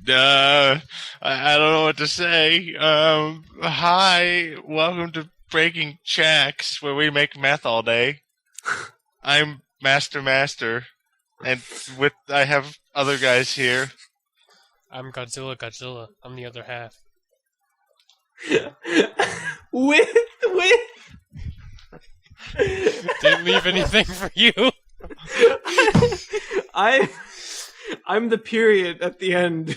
I don't know what to say. Hi, welcome to Breaking Chax, where we make meth all day. I'm Master, and I have other guys here. I'm Godzilla. I'm the other half. with Didn't leave anything for you. I'm the period at the end.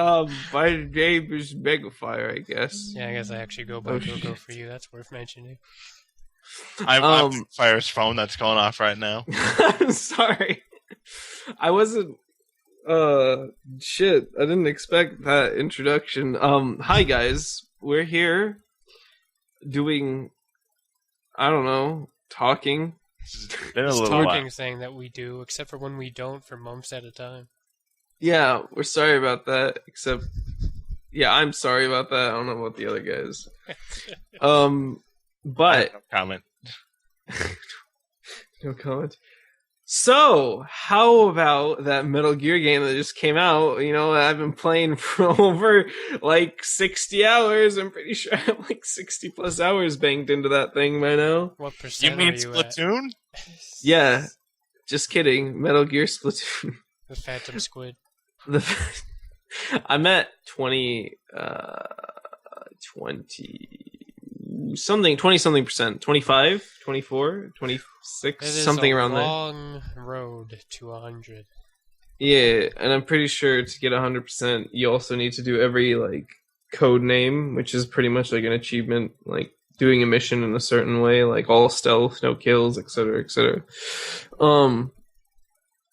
My name is Megafire, I guess. Yeah, I guess I actually go by Go for you. That's worth mentioning. I'm Fire's phone that's going off right now. I'm sorry. I wasn't. Shit. I didn't expect that introduction. Hi guys. We're here doing. I don't know. Talking. It's been a It's little talking while. thing that we do, except for when we don't for months at a time. Yeah, we're sorry about that. Except, yeah, I'm sorry about that. I don't know about the other guys. But No comment. no comment. So, how about that Metal Gear game that just came out? You know, I've been playing for over like 60 hours. I'm pretty sure I have like 60 plus hours banked into that thing by now. What You percent mean are you Splatoon? at? Yeah, just kidding. Metal Gear Splatoon. The Phantom Squid. I'm at 20 something percent. 25, 24, 26, something around there. It is a long road to 100. Yeah, and I'm pretty sure to get 100%, you also need to do every like code name, which is pretty much like an achievement, like doing a mission in a certain way, like all stealth, no kills, etc., etc.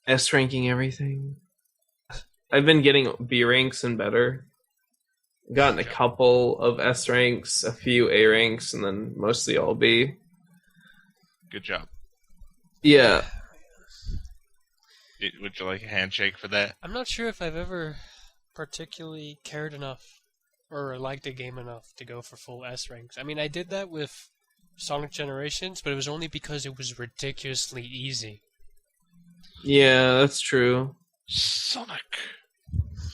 S ranking everything. I've been getting B ranks and better. Gotten a couple of S ranks, a few A ranks, and then mostly all B. Good job. Yeah. Would you like a handshake for that? I'm not sure if I've ever particularly cared enough or liked a game enough to go for full S ranks. I mean, I did that with Sonic Generations, but it was only because it was ridiculously easy. Yeah, that's true. Sonic.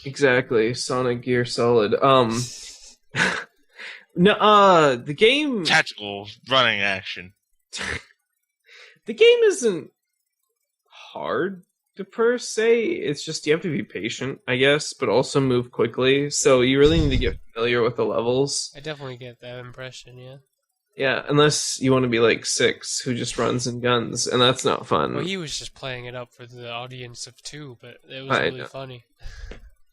Exactly. Sonic Gear Solid. No, the game... Tactical running action. The game isn't hard to per se. It's just you have to be patient, I guess, but also move quickly. So you really need to get familiar with the levels. I definitely get that impression, yeah. Yeah, unless you want to be like Six, who just runs and guns, and that's not fun. Well, he was just playing it up for the audience of two, but it was really funny.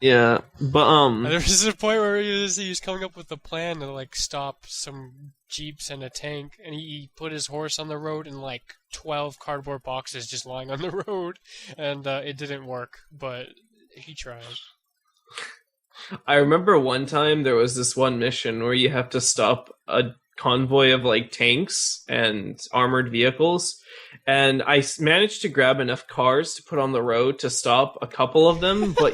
Yeah, but There was a point where he was coming up with a plan to like stop some jeeps and a tank, and he put his horse on the road and like 12 cardboard boxes just lying on the road, and it didn't work, but he tried. I remember one time there was this one mission where you have to stop a convoy of like tanks and armored vehicles, and I managed to grab enough cars to put on the road to stop a couple of them, but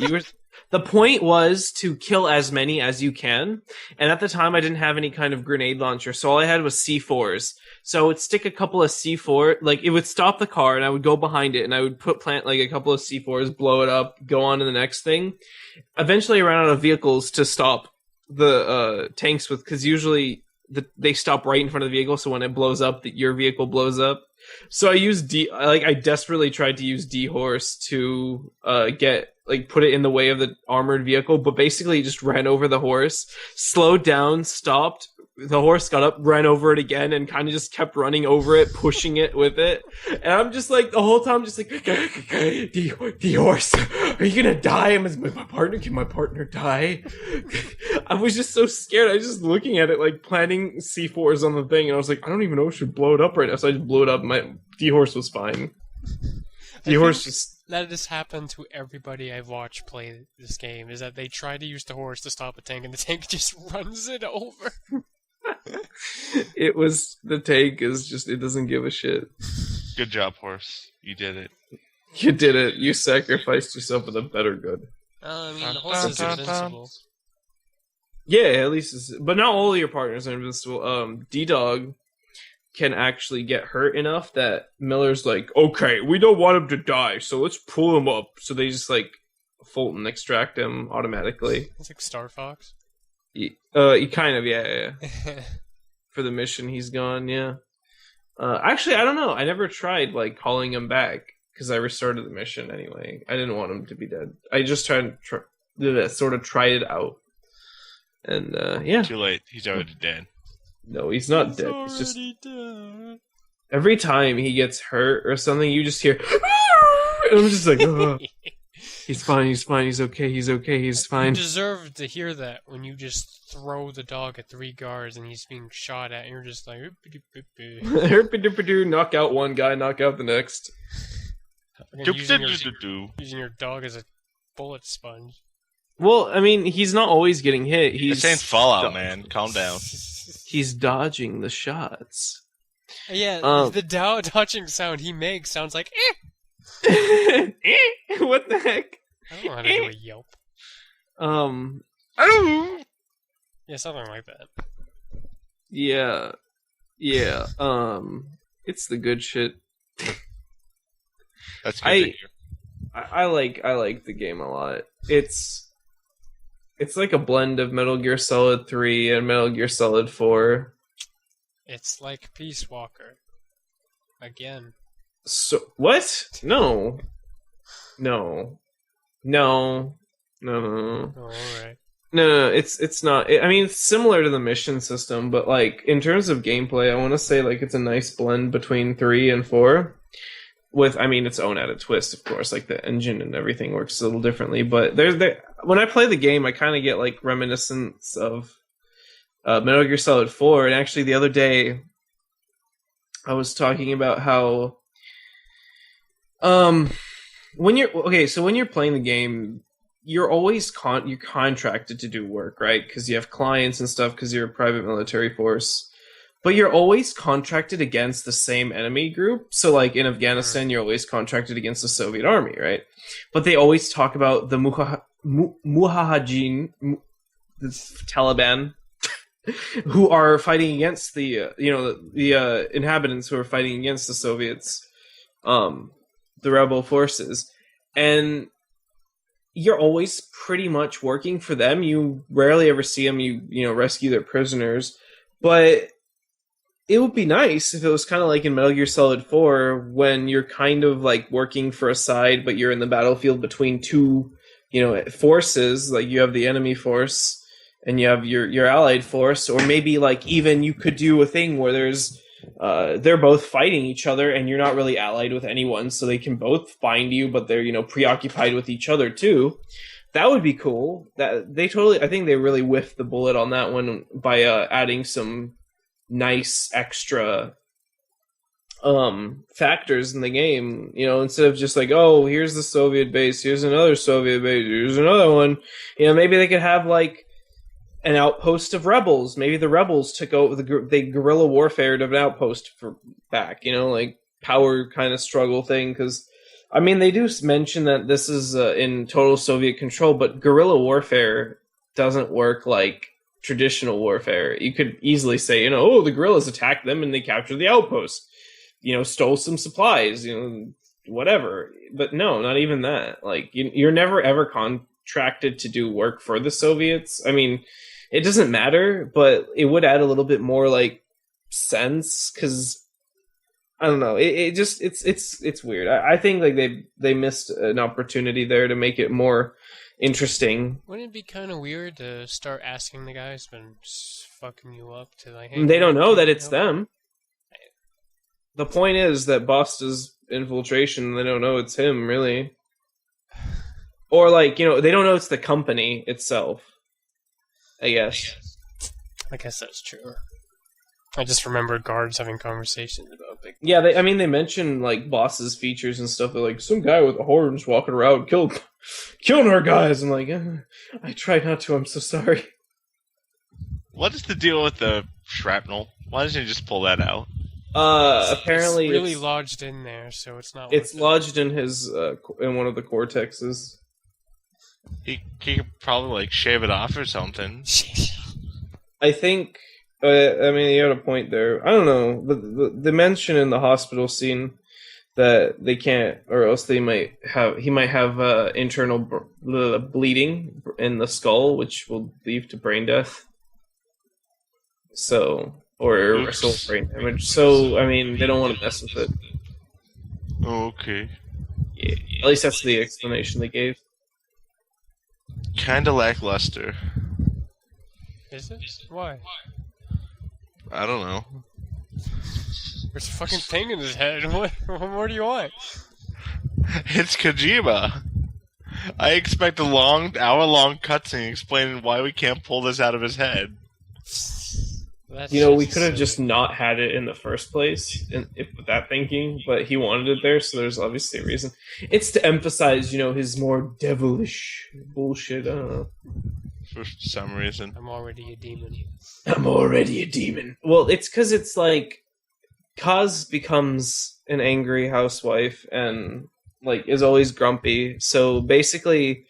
the point was to kill as many as you can, and at the time I didn't have any kind of grenade launcher, so all I had was C4s. So I would stick a couple of C4, like it would stop the car, and I would go behind it, and I would plant like a couple of C4s, blow it up, go on to the next thing. Eventually I ran out of vehicles to stop the tanks with, because usually they stop right in front of the vehicle, so when it blows up, your vehicle blows up. So I desperately tried to use D-Horse to put it in the way of the armored vehicle, but basically just ran over the horse, slowed down, stopped, the horse got up, ran over it again, and kind of just kept running over it, pushing it with it. And I'm just like, the whole time, just like, the horse, are you gonna die? Can my partner die? I was just so scared. I was just looking at it, like, planting C4s on the thing, and I was like, I don't even know if I should blow it up right now. So I just blew it up. My D-Horse was fine. D-Horse just... That has happened to everybody I've watched play this game, is that they try to use the horse to stop a tank, and the tank just runs it over. The tank is just, it doesn't give a shit. Good job, horse. You did it. You did it. You sacrificed yourself for the better good. I mean, the horse is invincible. Yeah, at least but not all of your partners are invincible. D-Dog can actually get hurt enough that Miller's like, okay, we don't want him to die, so let's pull him up. So they just like Fulton extract him automatically. It's like Star Fox. He kind of, yeah. For the mission, he's gone, yeah. Actually, I don't know. I never tried, like, calling him back, because I restarted the mission anyway. I didn't want him to be dead. I just tried it out. And, yeah. Too late. He's already dead. No, he's not dead. He's just... dead. Every time he gets hurt or something, you just hear... and I'm just like, oh. He's fine, he's okay, he's fine. You deserve to hear that when you just throw the dog at 3 guards and he's being shot at, and you're just like, knock out one guy, knock out the next. Using your dog as a bullet sponge. Well, I mean, he's not always getting hit. He's saying Fallout, man. Calm down. He's dodging the shots. Yeah, the dodging sound he makes sounds like, eh. What the heck? I don't know how to do a yelp. Oh! Yeah, something like that. Yeah. It's the good shit. That's good to hear. I like the game a lot. It's like a blend of Metal Gear Solid 3 and Metal Gear Solid 4. It's like Peace Walker. Again. So what? No. Oh, alright. No, it's not. I mean, it's similar to the mission system, but like in terms of gameplay, I want to say like it's a nice blend between 3 and 4. With, I mean, its own added twist, of course, like the engine and everything works a little differently. But when I play the game, I kind of get like reminiscence of Metal Gear Solid 4. And actually, the other day, I was talking about how when you're playing the game, you're always you're contracted to do work, right? Because you have clients and stuff because you're a private military force. But you're always contracted against the same enemy group. So like in Afghanistan, you're always contracted against the Soviet army, right? But they always talk about the Mujahideen, the Taliban, who are fighting against the inhabitants who are fighting against the Soviets, the rebel forces. And you're always pretty much working for them. You rarely ever see them, you rescue their prisoners. But it would be nice if it was kind of like in Metal Gear Solid 4 when you're kind of like working for a side, but you're in the battlefield between two, forces. Like you have the enemy force and you have your allied force, or maybe like even you could do a thing where there's they're both fighting each other and you're not really allied with anyone, so they can both find you, but they're preoccupied with each other too. That would be cool. I think they really whiffed the bullet on that one by adding some nice extra factors in the game, instead of just like, oh, here's the Soviet base, here's another Soviet base, here's another one. Maybe they could have like an outpost of rebels. Maybe the rebels took over they guerrilla warfare of an outpost back, like power kind of struggle thing. Because I mean, they do mention that this is in total Soviet control, but guerrilla warfare doesn't work like traditional warfare. You could easily say, the guerrillas attacked them and they captured the outpost, stole some supplies, whatever. But no, not even that. Like, you're never ever contracted to do work for the Soviets. I mean, it doesn't matter, but it would add a little bit more like sense, because I don't know. It's weird. I think like they missed an opportunity there to make it more interesting. Wouldn't it be kind of weird to start asking the guys been fucking you up to like, hey, they don't know that it's them. The point is that Bosta's infiltration, they don't know it's him, really. Or like, they don't know it's the company itself, I guess. I guess that's true. I just remember guards having conversations about big... Yeah, they mention like Boss's features and stuff. They're like, some guy with a horns walking around killing our guys. I'm like, I tried not to, I'm so sorry. What is the deal with the shrapnel? Why doesn't he just pull that out? Apparently it's really lodged in there, so it's not... It's lodged in his, in one of the cortexes. He could probably like shave it off or something. I think... I mean, you had a point there. I don't know. The mention in the hospital scene that they can't, or else he might have internal bleeding in the skull, which will lead to brain death. So, or irreversible brain damage. So, I mean, they don't want to mess with it. Okay. Yeah, at least that's the explanation they gave. Kinda lackluster. Is it? Why? I don't know. There's a fucking thing in his head. What more do you want? It's Kojima. I expect a hour-long cutscene explaining why we can't pull this out of his head. That's we could have just not had it in the first place, with that thinking, but he wanted it there, so there's obviously a reason. It's to emphasize, his more devilish bullshit. I don't know. For some reason. I'm already a demon. I'm already a demon. Well, it's because it's like Kaz becomes an angry housewife and is always grumpy. So basically,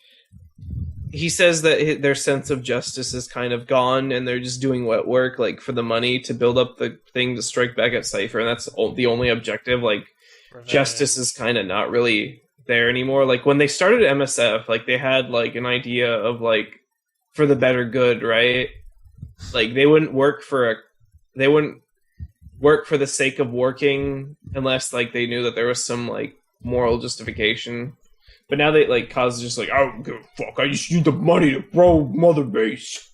he says that their sense of justice is kind of gone, and they're just doing wet work for the money to build up the thing to strike back at Cypher, and that's the only objective. Justice is kind of not really there anymore. When they started MSF, they had an idea of for the better good, right? They wouldn't work for the sake of working unless they knew that there was some moral justification. But now they Kaz is just I don't give a fuck. I just use the money to grow Mother Base.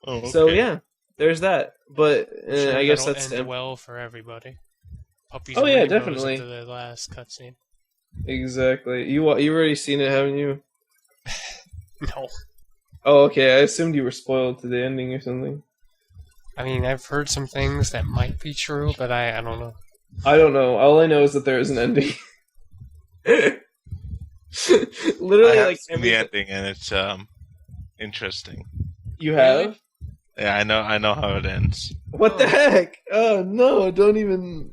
Oh, okay. So yeah, there's that. But Sure, I guess that'll that's end well for everybody. Puppies Oh and yeah, rainbows definitely. Into the last cutscene. Exactly. You already seen it, haven't you? No. Oh, okay. I assumed you were spoiled to the ending or something. I mean, I've heard some things that might be true, but I don't know. I don't know. All I know is that there is an ending. Literally, I have seen the ending, and it's interesting. You have? Yeah, I know how it ends. What the heck? Oh no! Don't even.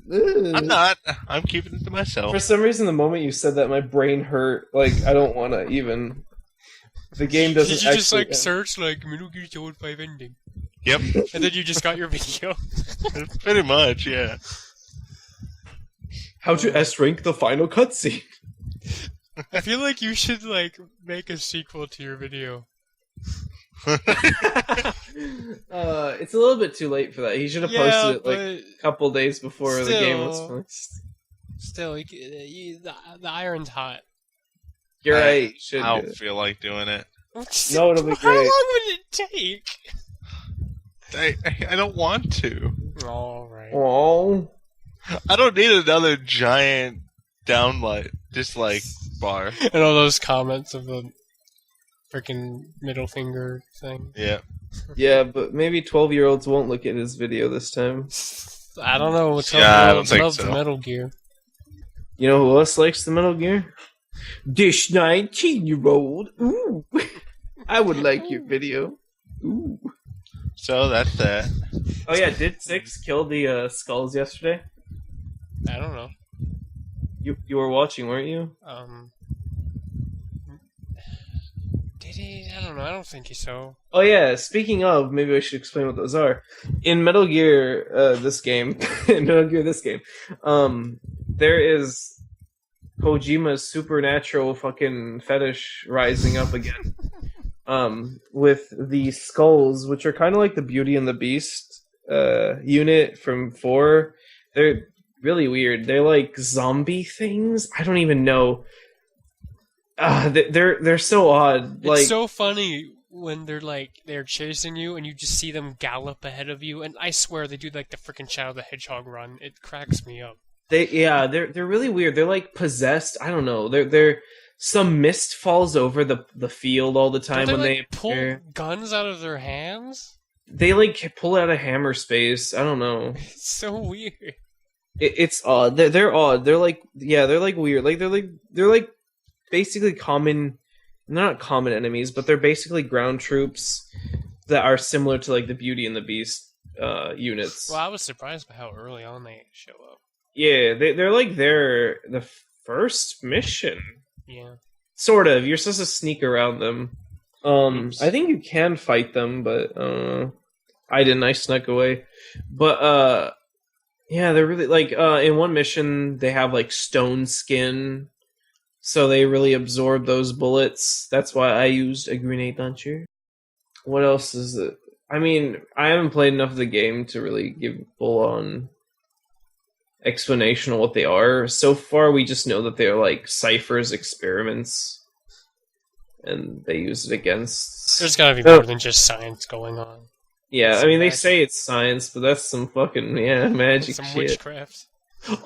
I'm not. I'm keeping it to myself. For some reason, the moment you said that, my brain hurt. I don't want to even. The game doesn't. Did you just actually search Metal Gear Solid 5 ending? Yep. And then you just got your video. Pretty much, yeah. How to S-rank the final cutscene. I feel like you should make a sequel to your video. It's a little bit too late for that. He should have posted it a couple days before the game was finished. Still, the iron's hot. You're right. I don't feel like doing it. No, it'll be How great. long would it take? I don't want to. Alright. Oh. I don't need another giant dislike bar. And all those comments of the freaking middle finger thing. Yeah. Yeah, but maybe 12-year-olds won't look at his video this time. I don't know. I don't think love so. the Metal Gear. You know who else likes the Metal Gear? This 19-year-old. Ooh. I would like your video. Ooh. So that's that. Oh yeah, did 6 kill the skulls yesterday? I don't know. You were watching, weren't you? Did he? I don't know. I don't think he so. Oh yeah, speaking of, maybe I should explain what those are. In Metal Gear, this game, there is Kojima's supernatural fucking fetish rising up again. With the skulls, which are kind of like the Beauty and the Beast unit from 4. They're really weird. They're like zombie things. I don't even know. They're so odd. It's so funny when they're chasing you and you just see them gallop ahead of you, and I swear they do the freaking Shadow the Hedgehog run. It cracks me up. They're really weird. They're like possessed. I don't know. They're some mist falls over the field all the time Don't when they they pull appear. guns out of their hands. They pull out of hammer space. I don't know. It's so weird. It's odd. They're odd. They're weird. They're like basically common. They're not common enemies, but they're basically ground troops that are similar to the Beauty and the Beast units. Well, I was surprised by how early on they show up. Yeah, they're the first mission. Yeah. Sort of. You're supposed to sneak around them. I think you can fight them, but I didn't. I snuck away. But Yeah, they're really like in one mission they have like stone skin, so they really absorb those bullets. That's why I used a grenade launcher. What else is it? I mean, I haven't played enough of the game to really give full on explanation of what they are. So far, we just know that they're like Cypher's experiments, and they use it against. There's gotta be more than just science going on. Yeah, Some I mean, they magic. say it's science, but that's some fucking magic Some shit. witchcraft.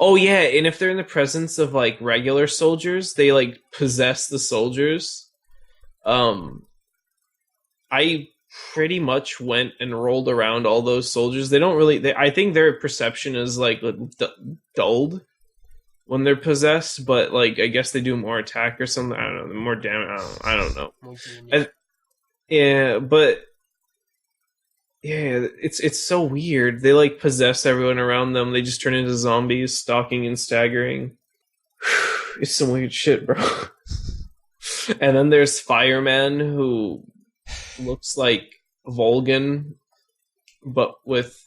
Oh yeah, and if they're in the presence of like regular soldiers, they like possess the soldiers. I pretty much went and rolled around all those soldiers. They don't really. I think their perception is like dulled when they're possessed, but like I guess they do more attack or something. I don't know, more damage. I don't know. Yeah, but yeah, it's so weird. They like possess everyone around them. They just turn into zombies, stalking and staggering. It's some weird shit, bro. And then there's Fireman, who looks like Volgan, but with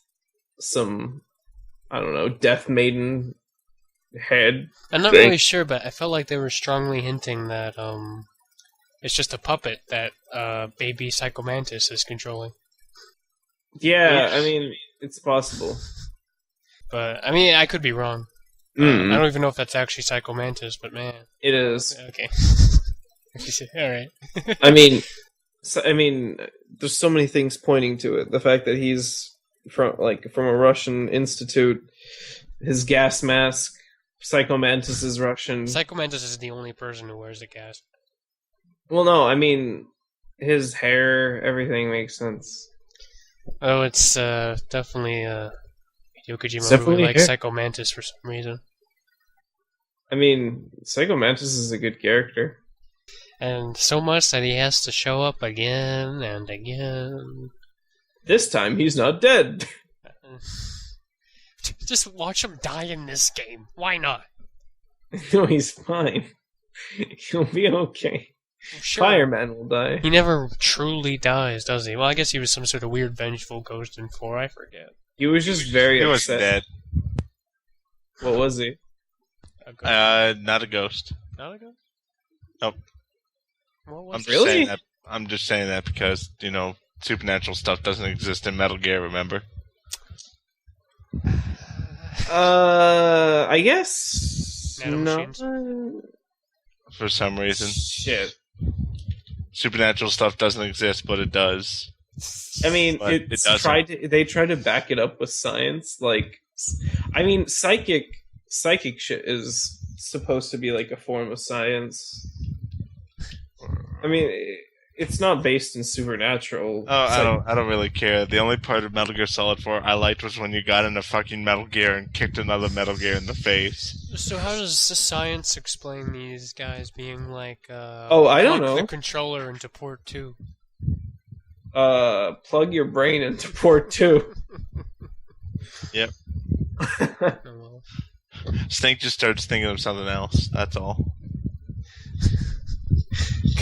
some, I don't know, Death Maiden head. I'm not really sure, but I felt like they were strongly hinting that it's just a puppet that baby Psychomantis is controlling. Yeah, I mean, it's possible. But, I mean, I could be wrong. I don't even know if that's actually Psychomantis, but man. It is. Okay. Alright. I mean, there's so many things pointing to it. The fact that he's from a Russian institute, his gas mask, Psychomantis is Russian. Psychomantis is the only person who wears a gas. Well, no, I mean, his hair, everything makes sense. Oh, it's definitely Hideo Kojima Definitely really likes hair. Psychomantis for some reason. I mean, Psychomantis is a good character. And so much that he has to show up again and again. This time, he's not dead. Just watch him die in this game. Why not? No, he's fine. He'll be okay. Sure. Fireman will die. He never truly dies, does he? Well, I guess he was some sort of weird vengeful ghost in 4, I forget. He was just very He was upset. dead. What was he? A ghost. Not a ghost. Not a ghost? Nope. What I'm was just it? Really? saying that. I'm just saying that because supernatural stuff doesn't exist in Metal Gear. Remember? I guess Nanomachines? no. For some reason, Shit. supernatural stuff doesn't exist, but it does. I mean, But it doesn't. they tried to back it up with science. Like, I mean, psychic shit is supposed to be like a form of science. I mean, it's not based in supernatural. Oh, I don't really care. The only part of Metal Gear Solid 4 I liked was when you got in a fucking Metal Gear and kicked another Metal Gear in the face. So how does the science explain these guys being like, I don't plug know. the controller into port 2? Plug your brain into port 2. Yep. Oh, well. Snake just starts thinking of something else. That's all.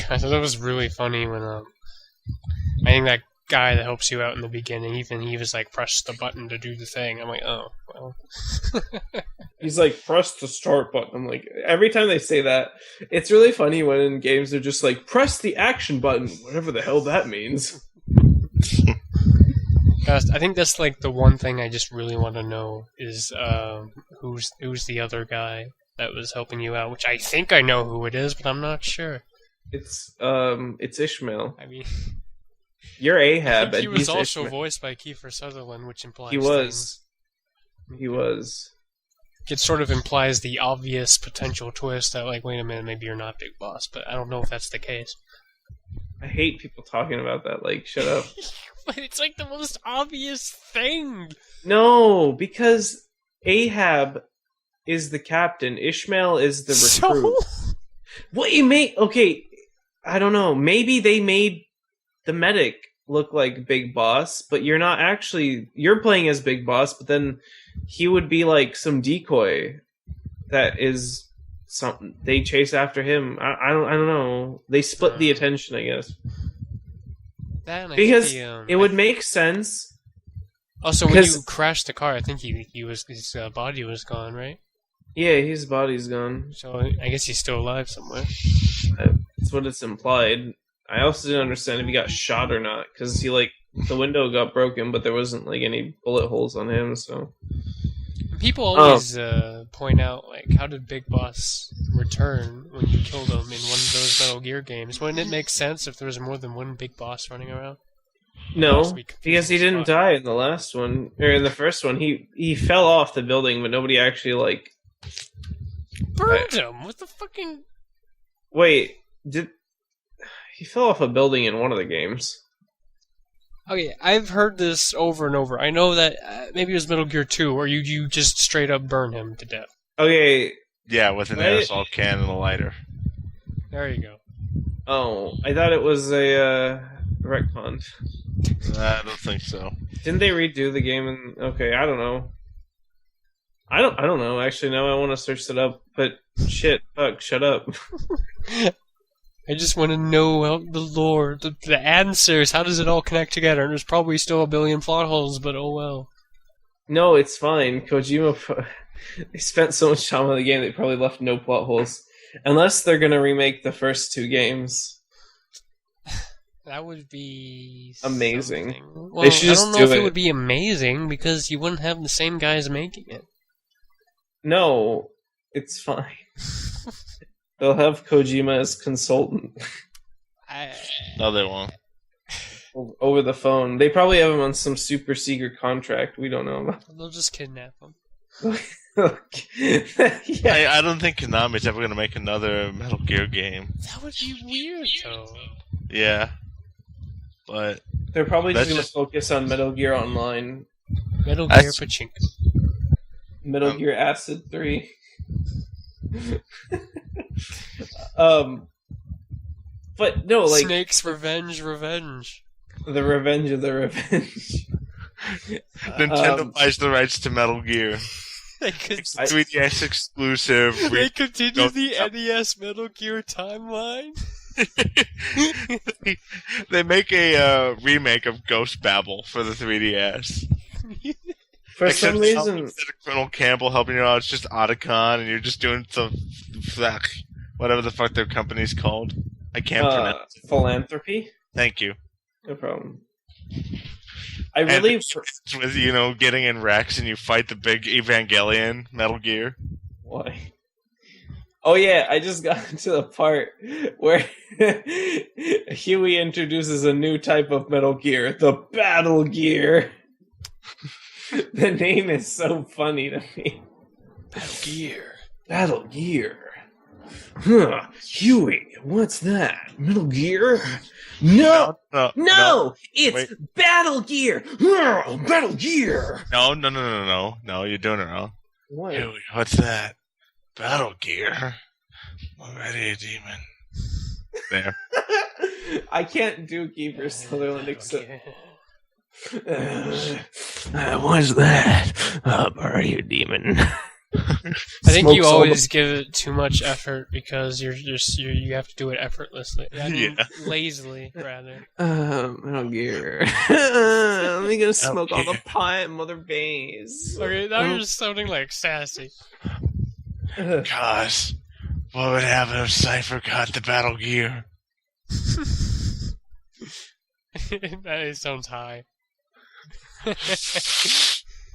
God, that was really funny when I think that guy that helps you out in the beginning, even he was like, press the button to do the thing. I'm like, oh, well. He's like, press the start button. I'm like, every time they say that, it's really funny when in games they're just like, press the action button, whatever the hell that means. Guys, I think that's like the one thing I just really want to know is who's the other guy that was helping you out, which I think I know who it is, but I'm not sure. It's Ishmael. I mean, You're I Ahab, think he and was he's also Ishmael. voiced by Kiefer Sutherland, which implies He was. He was. It sort of implies the obvious potential twist that, like, wait a minute, maybe you're not Big Boss, but I don't know if that's the case. I hate people talking about that. Like, shut up. But it's like the most obvious thing. No, because Ahab is the captain. Ishmael is the recruit. So? What you made? Okay, I don't know. Maybe they made the medic look like Big Boss, but you're not actually. You're playing as Big Boss, but then he would be like some decoy that is something. They chase after him. I don't know. They split the attention, I guess. That and I Because think it would make sense Also, when you crashed the car, I think his body was gone, right? Yeah, his body's gone. So I guess he's still alive somewhere. That's what it's implied. I also didn't understand if he got shot or not, because he, like, the window got broken, but there wasn't, like, any bullet holes on him, so... People always point out, like, how did Big Boss return when you killed him in one of those Metal Gear games? Wouldn't it make sense if there was more than one Big Boss running around? No, because he didn't die in the last one, or in the first one. He fell off the building, but nobody actually, like... Burned him! What the fucking... Wait, he fell off a building in one of the games. Okay, I've heard this over and over. I know that maybe it was Metal Gear 2, where you just straight up burn him to death. Okay. Yeah, with an aerosol can and a lighter. There you go. Oh, I thought it was a retcon. I don't think so. Didn't they redo the game? Okay, I don't know. I don't know. Actually, now I want to search that up. But shit, fuck, shut up. I just want to know the lore, the answers. How does it all connect together? And there's probably still a billion plot holes, but oh well. No, it's fine. Kojima, they spent so much time on the game, they probably left no plot holes. Unless they're going to remake the first two games. That would be amazing. Something. Well, they should just I don't know if it would be amazing, because you wouldn't have the same guys making it. No, it's fine. They'll have Kojima as consultant. No, they won't. Over the phone. They probably have him on some super secret contract we don't know about. They'll just kidnap him. Yeah. I don't think Konami's ever going to make another Metal Gear game. That would be weird, though. Yeah. But... They're probably just going to focus on Metal Gear Online. Metal Gear Pachinko. Metal Gear Acid 3. But no, like Snake's Revenge. The Revenge of the Revenge. Nintendo buys the rights to Metal Gear. It's 3DS exclusive. They continue the NES Metal Gear timeline. They make a remake of Ghost Babel for the 3DS. For some reason, instead of Colonel Campbell helping you out, it's just Otacon, and you're just doing some whatever the fuck their company's called. I can't pronounce it. Philanthropy? Thank you. No problem. I really... It's with, getting in Rex and you fight the big Evangelion Metal Gear. Why? Oh yeah, I just got to the part where Huey introduces a new type of Metal Gear, the Battle Gear. The name is so funny to me. Battle Gear. Huh, Huey, what's that? Metal Gear? No! It's Wait. Battle Gear! Battle Gear! No, you're doing it wrong. What? Huey, what's that? Battle Gear? Already a demon. There. I can't do Kiefer Sutherland except... What's that? I'm already a demon. I think you always give it too much effort because you have to do it effortlessly. I mean, lazily, rather. Metal Gear. Let me go smoke all the pot in Mother Base. Okay, now you're just sounding like sassy. Gosh, what would happen if Cypher got the Battle Gear? That sounds high.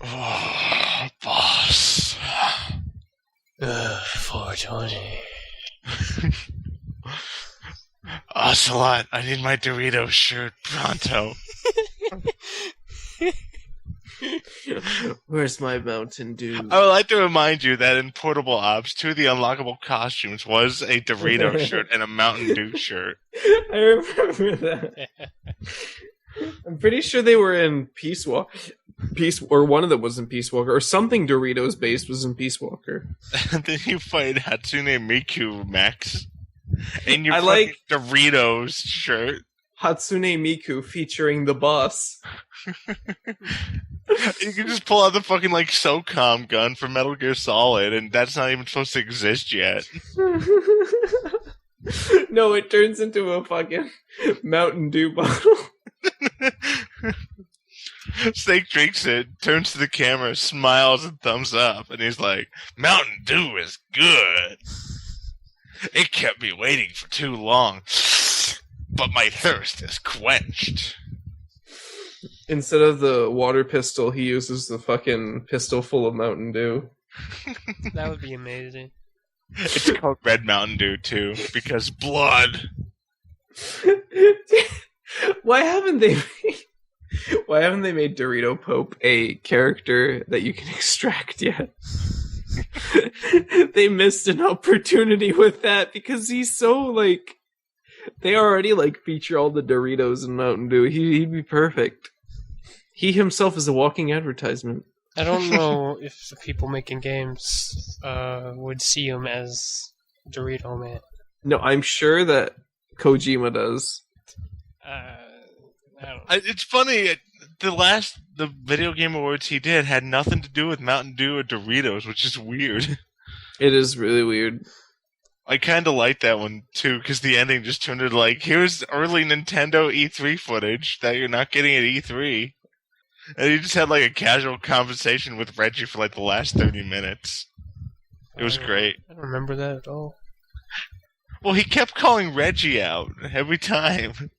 Oh, boss. 420. Ocelot, I need my Dorito shirt pronto. Where's my Mountain Dew? I would like to remind you that in Portable Ops, two of the unlockable costumes was a Dorito shirt and a Mountain Dew shirt. I remember that. I'm pretty sure they were in Peace Walker, or one of them was in Peace Walker, or something Doritos based was in Peace Walker. And then you fight Hatsune Miku, Max, in your Doritos shirt. Hatsune Miku featuring the boss. You can just pull out the fucking SOCOM gun from Metal Gear Solid, and that's not even supposed to exist yet. No, it turns into a fucking Mountain Dew bottle. Snake drinks it, turns to the camera, smiles, and thumbs up, and he's like, Mountain Dew is good. It kept me waiting for too long, but my thirst is quenched. Instead of the water pistol, he uses the fucking pistol full of Mountain Dew. That would be amazing. It's called Red Mountain Dew, too, because blood. Why haven't they made Dorito Pope a character that you can extract yet? They missed an opportunity with that because he's so like they already like feature all the Doritos and Mountain Dew. He'd be perfect. He himself is a walking advertisement. I don't know if the people making games would see him as Dorito Man. No, I'm sure that Kojima does. I don't know. It's funny. The video game awards he did had nothing to do with Mountain Dew or Doritos, which is weird. It is really weird. I kind of like that one too, because the ending just turned into like, here's early Nintendo E3 footage that you're not getting at E3. And he just had like a casual conversation with Reggie for like the last 30 minutes. It was great. I don't remember that at all. Well, he kept calling Reggie out every time.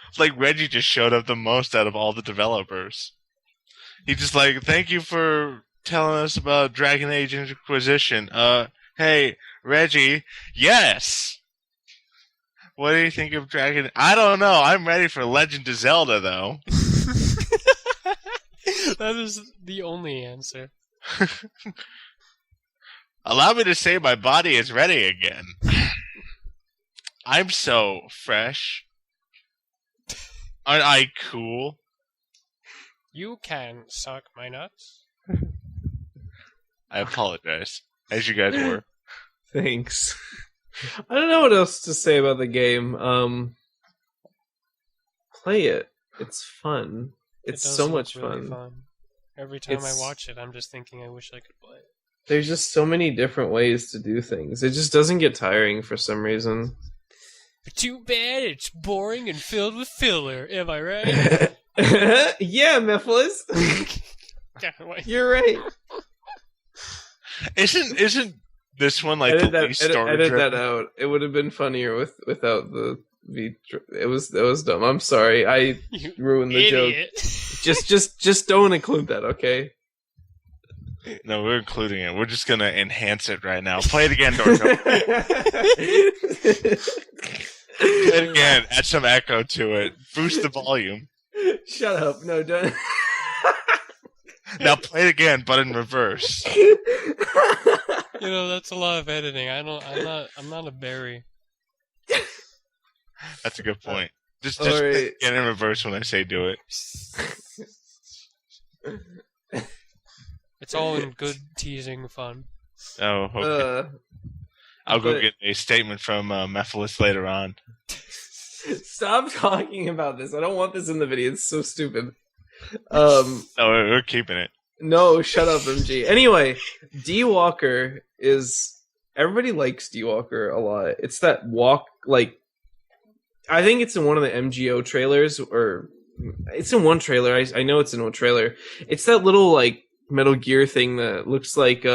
It's like Reggie just showed up the most out of all the developers. He just like, thank you for telling us about Dragon Age Inquisition. Hey, Reggie, yes! What do you think of Dragon? I don't know. I'm ready for Legend of Zelda, though. That is the only answer. Allow me to say my body is ready again. I'm so fresh. Aren't I cool? You can suck my nuts. I apologize, as you guys were. Thanks. I don't know what else to say about the game. Play it. It's fun. It's It does so look much really fun. Every time I It's- watch it, I'm just thinking I wish I could play it. There's just so many different ways to do things. It just doesn't get tiring for some reason. But too bad it's boring and filled with filler. Am I right? Yeah, Mephiles. Yeah, wait. You're right. Isn't this one like edit the least that, story edit driven? that out. It would have been funnier without the V. It was dumb. I'm sorry. I You ruined the idiot. joke. Just don't include that, okay? No, we're including it. We're just gonna enhance it right now. Play it again, Dorco. Play it again. Add some echo to it. Boost the volume. Shut up. No, don't. Now play it again, but in reverse. You know, that's a lot of editing. I'm not a berry. That's a good point. Just All play right. it again in reverse when I say do it. It's all in good teasing fun. Oh, okay. I'll go but- get a statement from Mephiles later on. Stop talking about this. I don't want this in the video. It's so stupid. No, we're keeping it. No, shut up, MG. Anyway, D Walker is everybody likes D Walker a lot. It's that walk like I think it's in one of the MGO trailers or it's in one trailer. I know it's in one trailer. It's that little like Metal Gear thing that looks like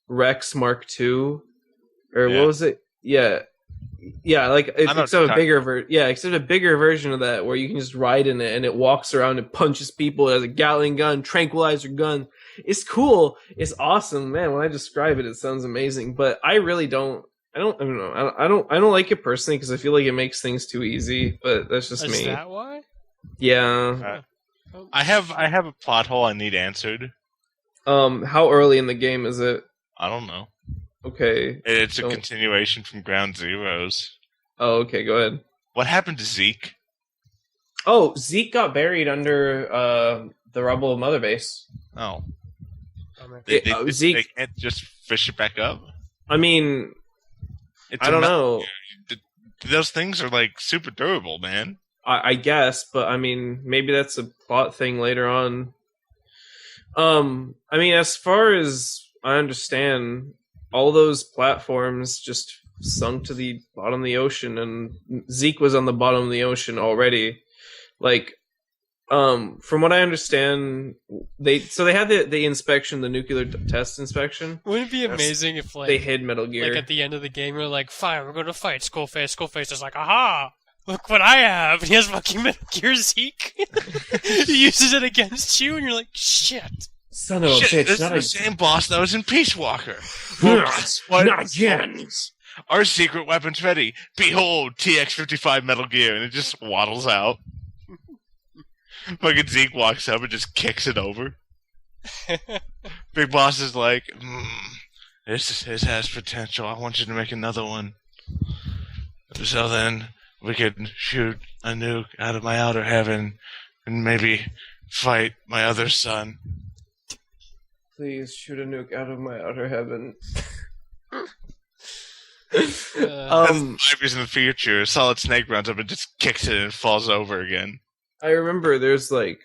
Rex Mark II or Yeah. what was it? Yeah. Yeah, like I know except what a you're bigger except a bigger version of that where you can just ride in it and it walks around and punches people. It has a Gatling gun, tranquilizer gun. It's cool. It's awesome, man. When I describe it, it sounds amazing. But I really don't. I don't know. I don't like it personally because I feel like it makes things too easy. But that's just Is me. that why? Yeah. I have a plot hole I need answered. How early in the game is it? I don't know. Okay. It's a Don't- continuation from Ground Zeroes. Oh, okay. Go ahead. What happened to Zeke? Oh, Zeke got buried under the rubble of Mother Base. Oh, Bummer. they Zeke. can't just fish it back up. I mean, It's I don't know. Those things are like super durable, man. I guess, but I mean, maybe that's a plot thing later on. I mean, as far as I understand, all those platforms just sunk to the bottom of the ocean, and Zeke was on the bottom of the ocean already. Like, From what I understand, they had the inspection, the nuclear test inspection. Wouldn't it be amazing if They hid Metal Gear. like at the end of the game, we're like, fine, we're going to fight Skullface. Skullface is like, aha! Look what I have! And he has fucking Metal Gear Zeke. He uses it against you, and you're like, shit. Son of a Shit, bitch! this is Not the same boss that was in Peace Walker. Well, guess what? Not again. Our secret weapon's ready. Behold, TX-55 Metal Gear, and it just waddles out. Fucking Zeke walks up and just kicks it over. Big Boss is like, this has potential. I want you to make another one. So then we could shoot a nuke out of my outer heaven and maybe fight my other son. Please shoot a nuke out of my outer heaven. And 5 years in the future, Solid Snake runs up and just kicks it and falls over again. I remember there's like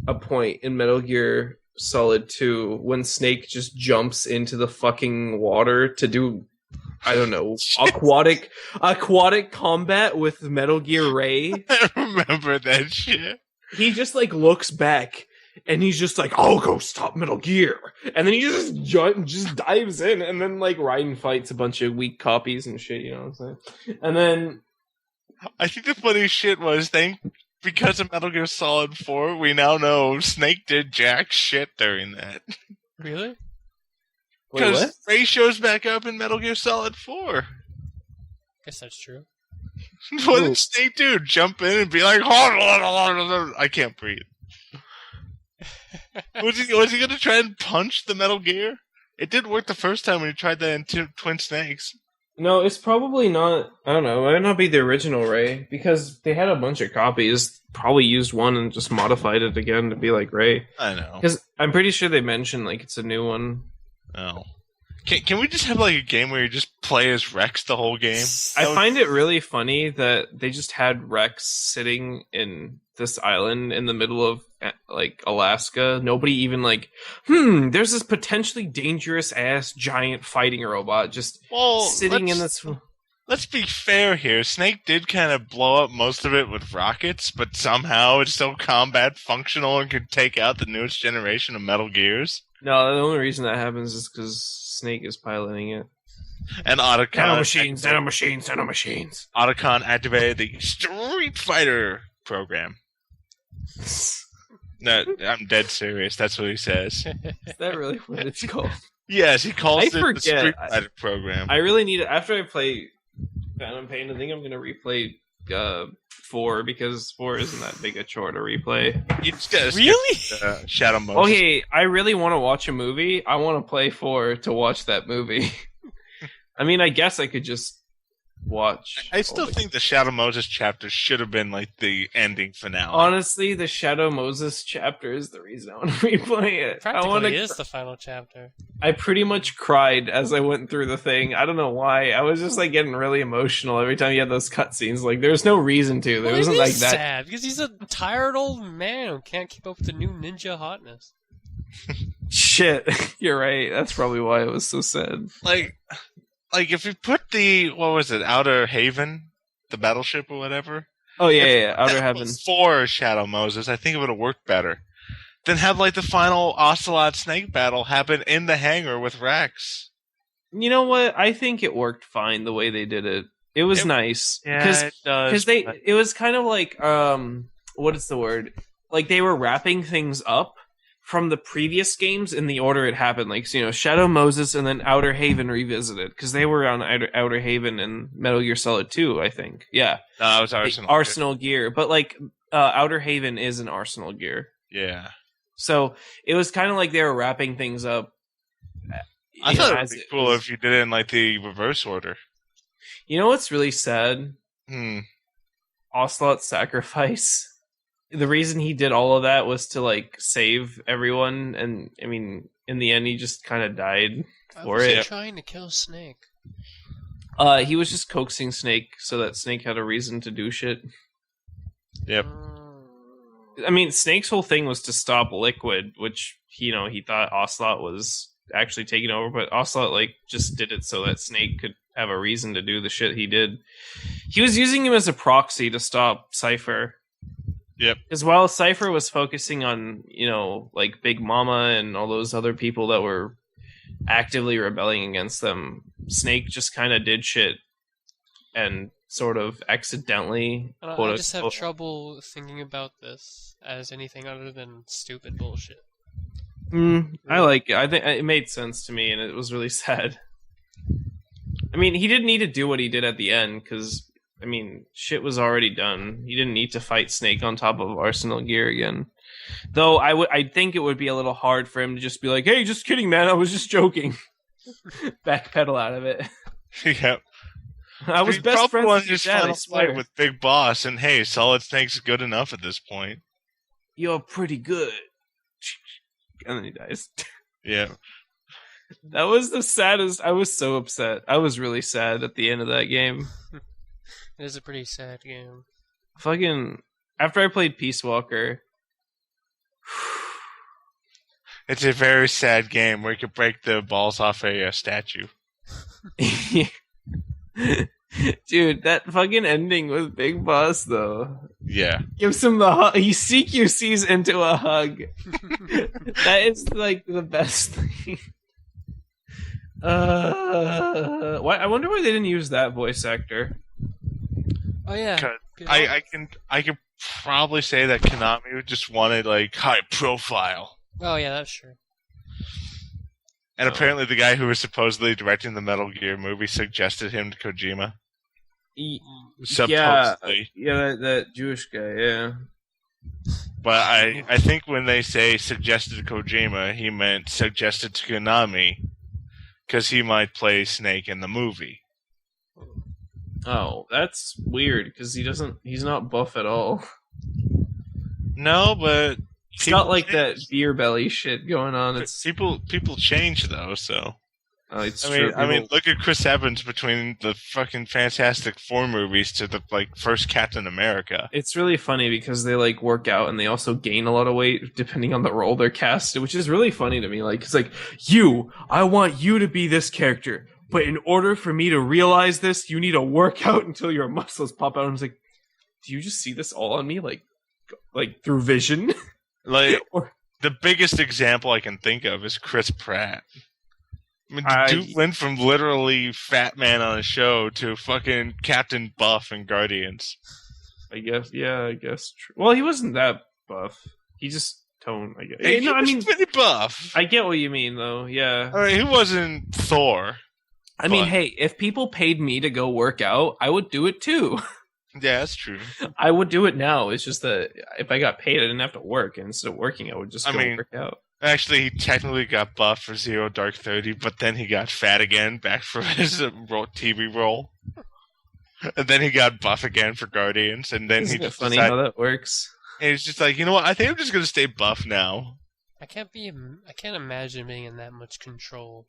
a point in Metal Gear Solid 2 when Snake just jumps into the fucking water to do, I don't know, aquatic combat with Metal Gear Ray. I remember that shit. He just like looks back and he's just like, I'll go stop Metal Gear. And then he just dives in, and then like Raiden fights a bunch of weak copies and shit, you know what I'm saying? And then I think the funny shit was, because of Metal Gear Solid 4, we now know Snake did jack shit during that. Really? Wait, what? Because Ray shows back up in Metal Gear Solid 4. Guess that's true. What did Snake do? Jump in and be like, I can't breathe. Was he going to try and punch the Metal Gear? It did work the first time when he tried that in Twin Snakes. No, it's probably not. I don't know. It might not be the original Ray, because they had a bunch of copies. Probably used one and just modified it again to be like Ray. I know. Because I'm pretty sure they mentioned like it's a new one. Oh. Can we just have like a game where you just play as Rex the whole game? I find it really funny that they just had Rex sitting in this island in the middle of like Alaska. Nobody even like, there's this potentially dangerous ass giant fighting robot just sitting in this. Let's be fair here. Snake did kind of blow up most of it with rockets, but somehow it's still combat functional and could take out the newest generation of Metal Gears. No, the only reason that happens is because Snake is piloting it. And Otacon... Nanomachines. Otacon activated the Street Fighter program. No, I'm dead serious. That's what he says. Is that really what it's called? Yes, he calls it forget. the Street Fighter program. I really need it. After I play Phantom Pain, I think I'm going to replay 4, because 4 isn't that big a chore to replay. You just gotta Really? skip, Shadow Moses. Okay, I really want to watch a movie. I want to play 4 to watch that movie. I mean, I guess I could just watch. I still think the Shadow Moses chapter should have been like the ending finale. Honestly, the Shadow Moses chapter is the reason I want to replay it. Practically is the final chapter. I pretty much cried as I went through the thing. I don't know why. I was just like getting really emotional every time you had those cutscenes. Like, there's no reason to. There wasn't like that. Sad because he's a tired old man who can't keep up with the new ninja hotness. Shit, you're right. That's probably why it was so sad. Like if you put the Outer Haven, the battleship or whatever. Oh yeah, Outer Heaven. For Shadow Moses, I think it would have worked better. Then have like the final Ocelot Snake battle happen in the hangar with Rex. You know what? I think it worked fine the way they did it. It was nice. Yeah, it does. Because it was kind of like what is the word? Like they were wrapping things up from the previous games in the order it happened. Like, so, you know, Shadow Moses and then Outer Haven Revisited, because they were on Outer Haven and Metal Gear Solid 2, I think. Yeah. No, it was Arsenal. Arsenal Gear. But like Outer Haven is an Arsenal Gear. Yeah. So it was kind of like they were wrapping things up. I thought it would be cool if you did it in like the reverse order. You know what's really sad? Ocelot's sacrifice. The reason he did all of that was to like save everyone, and I mean, in the end, he just kind of died for it. Trying to kill Snake. He was just coaxing Snake so that Snake had a reason to do shit. Yep. I mean, Snake's whole thing was to stop Liquid, which he thought Ocelot was actually taking over, but Ocelot like just did it so that Snake could have a reason to do the shit he did. He was using him as a proxy to stop Cypher. Yep. Because while Cypher was focusing on, like Big Mama and all those other people that were actively rebelling against them, Snake just kind of did shit and sort of accidentally. I just have trouble thinking about this as anything other than stupid bullshit. I like it. I think it made sense to me, and it was really sad. I mean, he didn't need to do what he did at the end, because, I mean, shit was already done. He didn't need to fight Snake on top of Arsenal gear again. Though I think it would be a little hard for him to just be like, hey, just kidding, man, I was just joking. Backpedal out of it. Yep. I was best friends with your his dad, I final swear. fight with Big Boss, and hey, Solid Snake's good enough at this point. You're pretty good. And then he dies. Yeah. That was the saddest. I was so upset. I was really sad at the end of that game. It is a pretty sad game. Fucking after I played Peace Walker. It's a very sad game where you could break the balls off a statue. Dude, that fucking ending with Big Boss though. Yeah. Gives him the hug. He CQCs into a hug. That is like the best thing. Why? I wonder why they didn't use that voice actor. Oh yeah. I can probably say that Konami just wanted like high profile. Oh yeah, that's true. And apparently the guy who was supposedly directing the Metal Gear movie suggested him to Kojima. Supposedly. Yeah, that Jewish guy, yeah. But I think when they say suggested to Kojima, he meant suggested to Konami, because he might play Snake in the movie. Oh, that's weird, because he's not buff at all. No, but... It's not like that beer belly shit going on. It's people change though, so it's I true. mean, look at Chris Evans between the fucking Fantastic Four movies to the first Captain America. It's really funny because they like work out and they also gain a lot of weight depending on the role they're cast, which is really funny to me. Like it's like I want you to be this character, but in order for me to realize this, you need to work out until your muscles pop out. And I was like, do you just see this all on me, like through vision? Like, the biggest example I can think of is Chris Pratt. I mean, dude went from literally fat man on a show to fucking Captain Buff in Guardians. I guess, yeah, I guess. Well, he wasn't that buff. He just toned, I guess. He was pretty buff. I get what you mean, though, yeah. I mean, he wasn't Thor. I mean, hey, if people paid me to go work out, I would do it too. Yeah, that's true. I would do it now. It's just that if I got paid, I didn't have to work. And instead of working, I would just go work out. Actually, he technically got buff for Zero Dark 30, but then he got fat again back for his TV role. And then he got buff again for Guardians. And then Isn't it funny how that works? And he's just like, you know what? I think I'm just going to stay buff now. I can't imagine being in that much control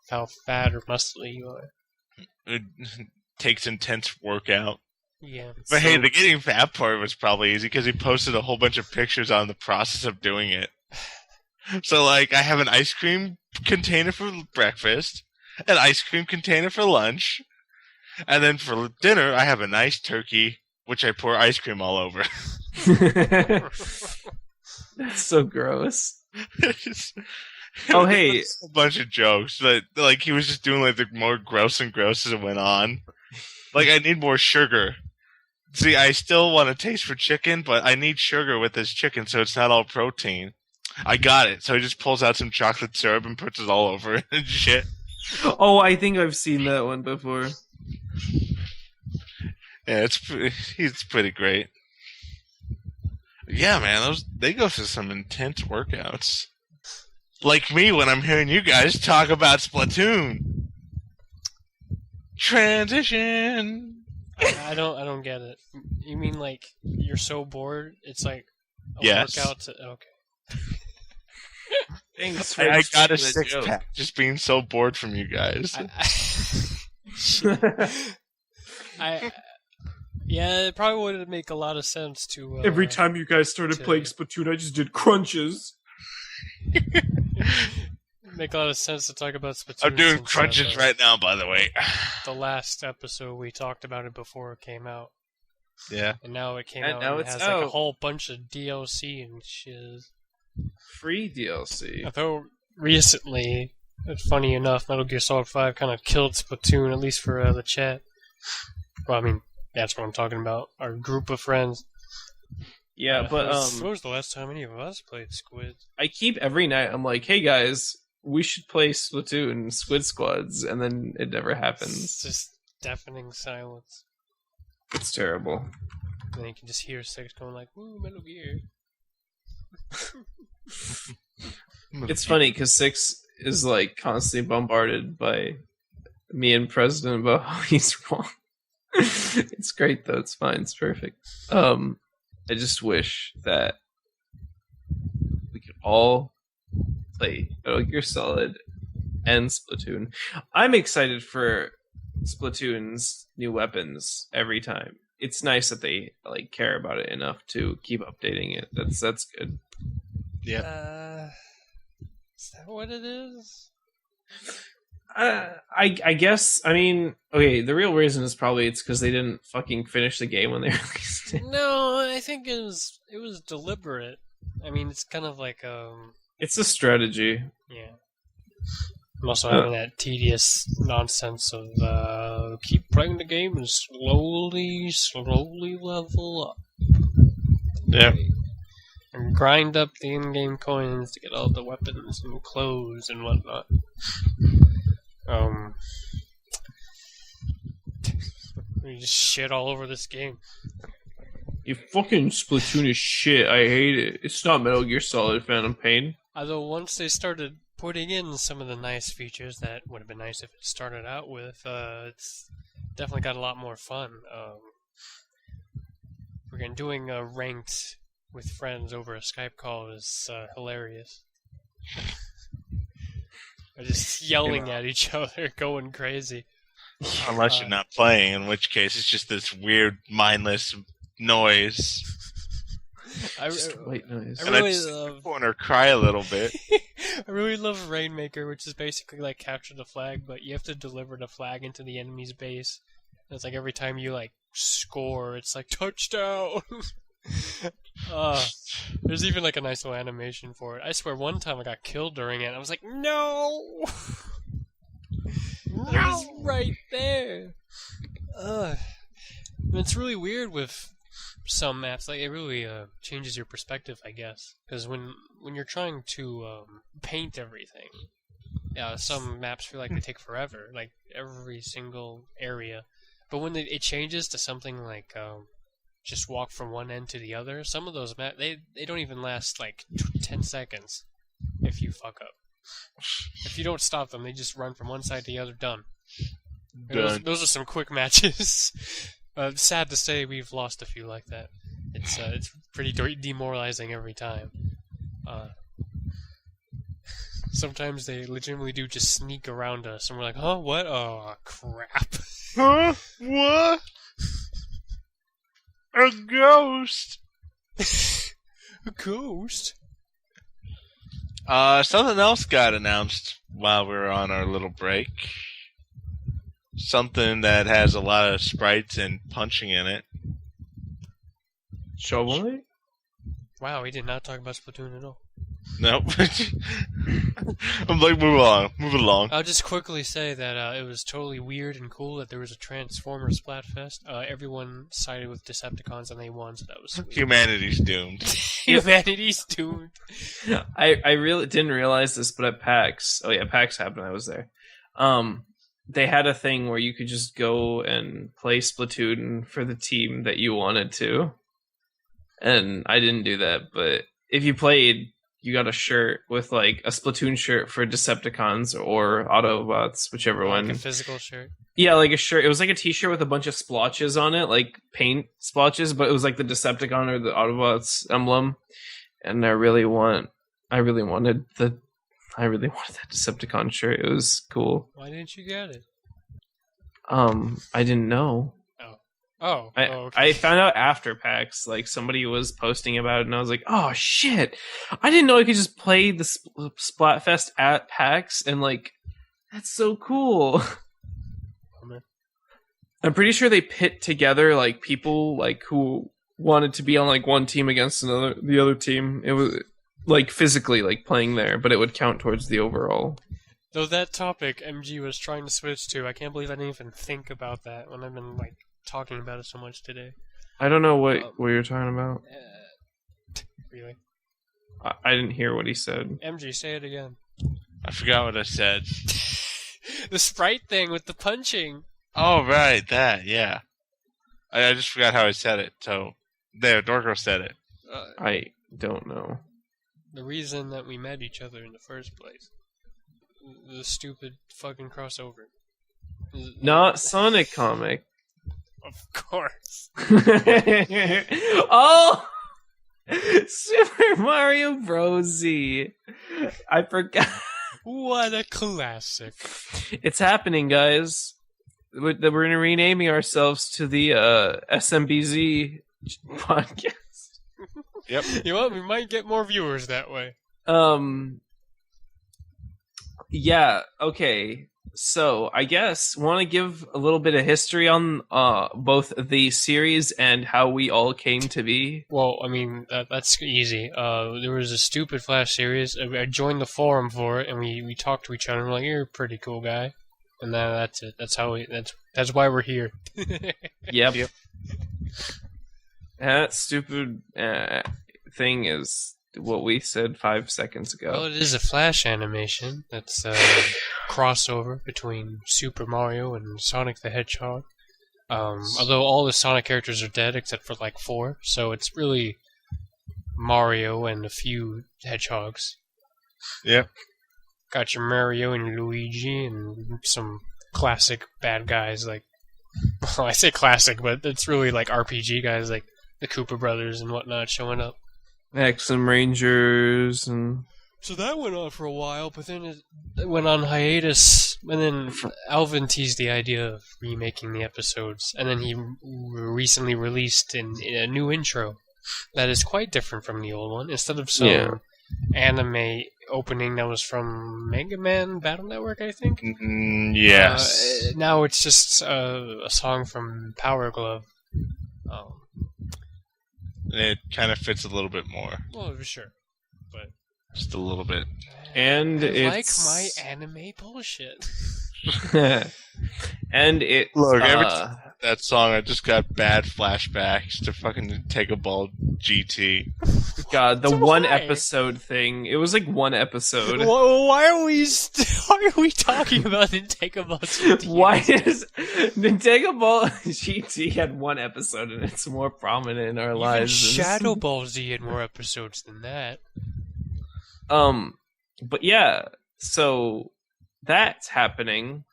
of how fat or muscly you are. It takes intense workout. Yeah. But hey, the getting fat part was probably easy because he posted a whole bunch of pictures on the process of doing it. So, like, I have an ice cream container for breakfast, an ice cream container for lunch, and then for dinner, I have a nice turkey, which I pour ice cream all over. That's so gross. Oh, hey. A bunch of jokes, but, like, he was just doing, like, the more gross and gross as it went on. Like, I need more sugar. See, I still want a taste for chicken, but I need sugar with this chicken so it's not all protein. I got it. So he just pulls out some chocolate syrup and puts it all over it and shit. Oh, I think I've seen that one before. Yeah, he's pretty great. Yeah, man, they go through some intense workouts. Like me when I'm hearing you guys talk about Splatoon. Transition. I don't get it. You mean like you're so bored? It's like a workout to okay. Thanks. I got a six-pack just being so bored from you guys. Yeah, it probably would make a lot of sense to. Every time you guys started playing Splatoon, I just did crunches. Make a lot of sense to talk about Splatoon. I'm doing crunches right now, by the way. The last episode we talked about it before it came out. Yeah. And now it came And out now and it it's has like a out. whole bunch of DLC and shit. Free DLC. Although recently, funny enough, Metal Gear Solid 5 kind of killed Splatoon, at least for the chat. Well, I mean, that's what I'm talking about. Our group of friends. Yeah, but when was the last time any of us played Squid? I keep every night. I'm like, hey guys, we should play Splatoon Squid Squads, and then it never It's happens. just deafening silence. It's terrible. And then you can just hear Six going like, "Woo, Metal Gear." It's funny because Six is like constantly bombarded by me and President about how he's wrong. It's great though. It's fine. It's perfect. I just wish that we could all play Metal Gear Solid and Splatoon. I'm excited for Splatoon's new weapons every time. It's nice that they like care about it enough to keep updating it. That's good. Yeah. Is that what it is? I guess. I mean, okay. The real reason is probably it's because they didn't fucking finish the game when they released it. No, I think it was deliberate. I mean, it's kind of like It's a strategy. yeah. I'm also having that tedious nonsense of keep playing the game and slowly level up. Yeah. And grind up the in-game coins to get all the weapons and clothes and whatnot. We just shit all over this game. You fucking Splatoon is shit. I hate it. It's not Metal Gear Solid Phantom Pain. Although once they started putting in some of the nice features that would have been nice if it started out with, it's definitely got a lot more fun. We're doing ranked with friends over a Skype call is hilarious. They're just yelling at each other, going crazy. Unless you're not playing, in which case it's just this weird, mindless noise. Just white noise. I And I really just love corner cry a little bit. I really love Rainmaker, which is basically like capture the flag, but you have to deliver the flag into the enemy's base. And it's like every time you like score, it's like touchdown. There's even like a nice little animation for it. I swear one time I got killed during it. I was like, no! It was right there. It's really weird with some maps. Like it really changes your perspective, I guess. Because when you're trying to paint everything, some maps feel like they take forever, like every single area. But when it changes to something like just walk from one end to the other, some of those maps they don't even last like 10 seconds if you fuck up. If you don't stop them, they just run from one side to the other. Done. Those are some quick matches. Sad to say, we've lost a few like that. It's pretty demoralizing every time. Sometimes they legitimately do just sneak around us, and we're like, "Huh? What? Oh, crap!" Huh? What? A ghost? A ghost? Something else got announced while we were on our little break. Something that has a lot of sprites and punching in it. Shovel Knight? Wow, we did not talk about Splatoon at all. Nope. I'm like, move along. I'll just quickly say that it was totally weird and cool that there was a Transformers Splatfest. Everyone sided with Decepticons and they won, so that was sweet. Humanity's doomed. Humanity's doomed. I really didn't realize this, but at PAX, PAX happened. I was there. They had a thing where you could just go and play Splatoon for the team that you wanted to, and I didn't do that. But if you played, you got a shirt with like a Splatoon shirt for Decepticons or Autobots, whichever one. Like a physical shirt. Yeah, like a shirt. It was like a T-shirt with a bunch of splotches on it, like paint splotches, but it was like the Decepticon or the Autobots emblem. And I really wanted that Decepticon shirt. It was cool. Why didn't you get it? I didn't know. Oh, I okay. found out after PAX, like somebody was posting about it, and I was like, "Oh shit! I didn't know I could just play the Splatfest at PAX, and like, that's so cool." Oh, man. I'm pretty sure they pit together like people like who wanted to be on like one team against the other team. It was like physically like playing there, but it would count towards the overall. Though that topic MG was trying to switch to, I can't believe I didn't even think about that when I've been like talking about it so much today. I don't know what you're talking about. Really? I didn't hear what he said. MG, say it again. I forgot what I said. The sprite thing with the punching. Oh, right, that, yeah. I just forgot how I said it, so there, Dorko said it. I don't know. The reason that we met each other in the first place. The stupid fucking crossover. Not Sonic comic. Of course. Oh! Super Mario Bros. Z. I forgot. What a classic. It's happening, guys. We're going to be renaming ourselves to the SMBZ podcast. Yep. You know what? We might get more viewers that way. Yeah, okay. So, I guess, want to give a little bit of history on both the series and how we all came to be? Well, I mean, that's easy. There was a stupid Flash series. I joined the forum for it, and we talked to each other. And we're like, "You're a pretty cool guy," and then that's it. That's how that's why we're here. Yep. That stupid thing is what we said 5 seconds ago. Well, it is a Flash animation. That's a crossover between Super Mario and Sonic the Hedgehog. Although all the Sonic characters are dead except for like 4, so it's really Mario and a few hedgehogs. Yep. Got your Mario and Luigi and some classic bad guys like... Well, I say classic, but it's really like RPG guys like the Koopa Brothers and whatnot showing up. X-Men Rangers and... So that went on for a while, but then it went on hiatus, and then Alvin teased the idea of remaking the episodes, and then he recently released in a new intro that is quite different from the old one. Instead of some anime opening that was from Mega Man Battle Network, I think? Yes. Now it's just a song from Power Glove. It kind of fits a little bit more. Well, sure. But just a little bit. And it's... like my anime bullshit. And it... Look, every time that song, I just got bad flashbacks to fucking Take a Ball GT. God, the one episode thing. It was like one episode. Why are we talking about Nintendo Ball GT? Why is Nintendo Ball GT had one episode and it's more prominent in our lives? Shadow Ball Z had more episodes than that. But yeah, so that's happening.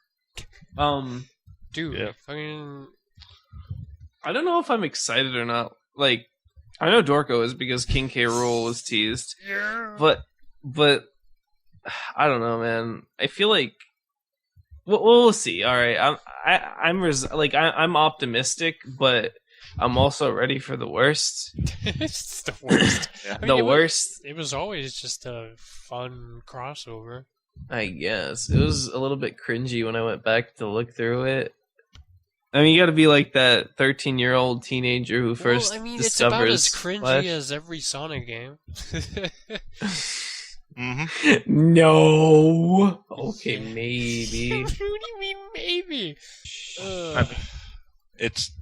Dude, yeah. fucking... I don't know if I'm excited or not. Like, I know Dorko is because King K. Rool was teased. Yeah. But I don't know, man. I feel like we'll see. All right, I'm optimistic, but I'm also ready for the worst. It's the worst. I mean, worst. It was always just a fun crossover. I guess it was a little bit cringy when I went back to look through it. I mean, you got to be like that 13-year-old teenager who first discovers it's about as cringy Flash. as every Sonic game. Mm-hmm. No. Okay, maybe. What do you mean, maybe? It's...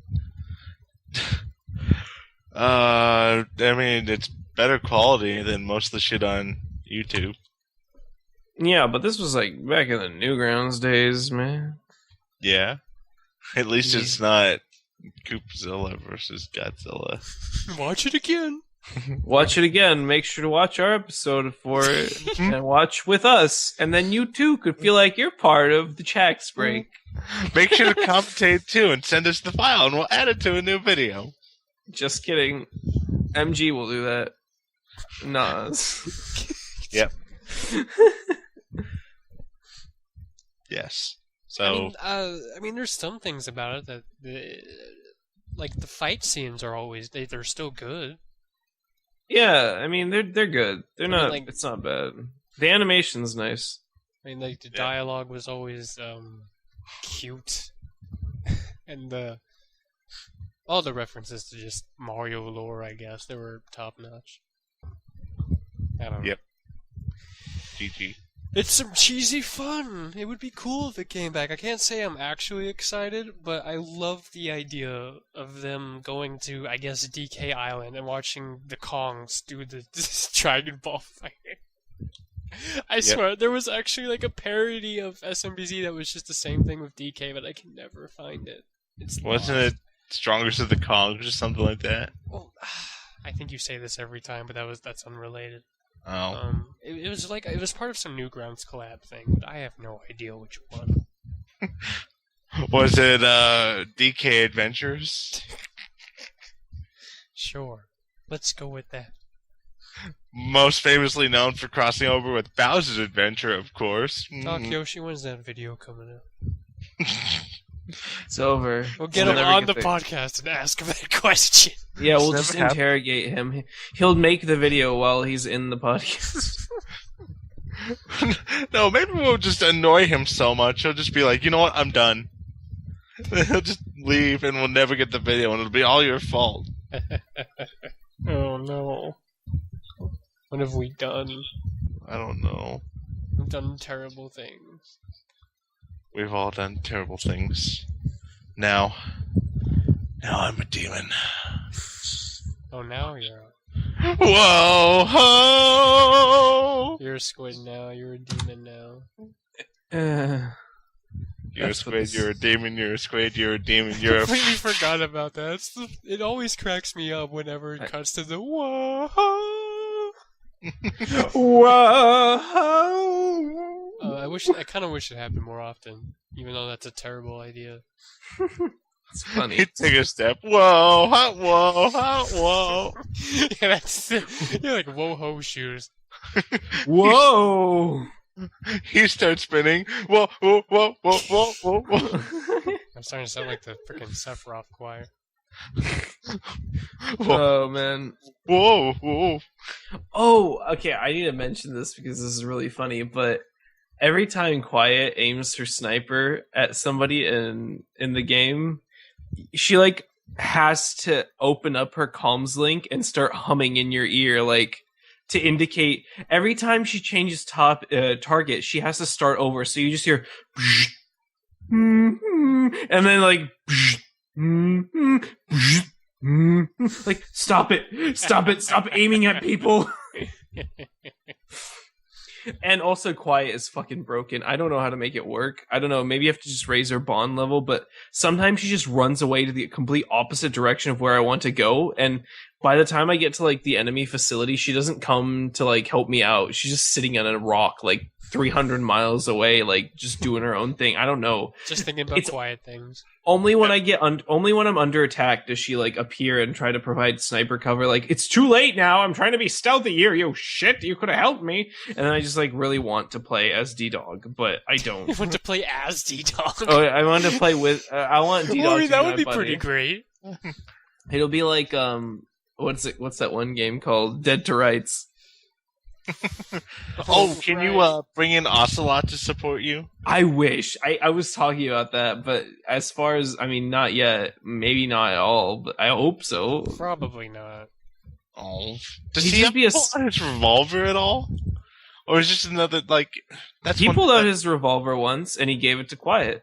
I mean, it's better quality than most of the shit on YouTube. Yeah, but this was like back in the Newgrounds days, man. Yeah. At least it's not Goopzilla versus Godzilla. Watch it again. Watch it again. Make sure to watch our episode for it and watch with us. And then you too could feel like you're part of the Chax Break. Make sure to commentate too and send us the file and we'll add it to a new video. Just kidding. MG will do that. Nas. Yep. Yes. So I mean, there's some things about it that, like the fight scenes are always they're still good. Yeah, I mean they're good. They're not. like, it's not bad. The animation's nice. I mean, like the dialogue was always cute, And all the references to just Mario lore, I guess, they were top notch. I don't know. Yep. GG. It's some cheesy fun. It would be cool if it came back. I can't say I'm actually excited, but I love the idea of them going to, I guess, DK Island and watching the Kongs do the Dragon Ball fight. I swear, there was actually like a parody of SMBZ that was just the same thing with DK, but I can never find it. Wasn't it Strongest of the Kongs or something like that? Well, I think you say this every time, but that's unrelated. Oh. It was part of some Newgrounds collab thing, but I have no idea which one. Was it DK Adventures? Sure, let's go with that. Most famously known for crossing over with Bowser's Adventure, of course. Doc Yoshi, when's that video coming out? It's over. We'll get him on the podcast and ask him that question. Yeah, we'll It's just never interrogate him. He'll make the video while he's in the podcast. No, maybe we'll just annoy him so much. He'll just be like, you know what, I'm done. He'll just leave and we'll never get the video and it'll be all your fault. Oh no. What have we done? I don't know. We've done terrible things. We've all done terrible things. Now I'm a demon. Oh, now you're Whoa ho! a squid now. You're a demon now. You're a That's what squid, this- you're a demon, you're a squid, you're a demon, you're a... Completely forgot about that. It always cracks me up whenever it cuts to the whoa. Whoa! I kind of wish it happened more often, even though that's a terrible idea. It's funny. He'd take a step. Whoa, hot, whoa, hot, whoa. Yeah, that's it. You're like whoa ho shoes. Whoa! He starts spinning. Whoa, whoa, whoa, whoa, whoa, whoa, whoa. I'm starting to sound like the freaking Sephiroth choir. Oh man. Whoa, whoa. Oh, okay. I need to mention this because this is really funny. But every time Quiet aims her sniper at somebody in the game, she like has to open up her comms link and start humming in your ear, like to indicate every time she changes target, she has to start over. So you just hear, and then like. Like, stop it, aiming at people. And also Quiet is fucking broken. I don't know how to make it work. I don't know, maybe you have to just raise her bond level, but sometimes she just runs away to the complete opposite direction of where I want to go, and by the time I get to like the enemy facility, she doesn't come to like help me out. She's just sitting on a rock like 300 miles away, like just doing her own thing. I don't know. Just thinking about It's- quiet things. Only when only when I'm under attack does she like appear and try to provide sniper cover. Like, it's too late now. I'm trying to be stealthy here. You shit. You could have helped me. And then I just like really want to play as D-Dog, but I don't. You want to play as D-Dog? Oh, I want to play with. I want D-Dog. I mean, to that my would be buddy. pretty great. It'll be like what's that one game called? Dead to Rights. Oh, can right. you bring in Ocelot to support you? I wish. I was talking about that, but as far as, I mean, not yet. Maybe not at all, but I hope so. Probably not. Oh. Does He'd he just have be a pull out his revolver at all? Or is just another, like... That's He one pulled out that- his revolver once, and he gave it to Quiet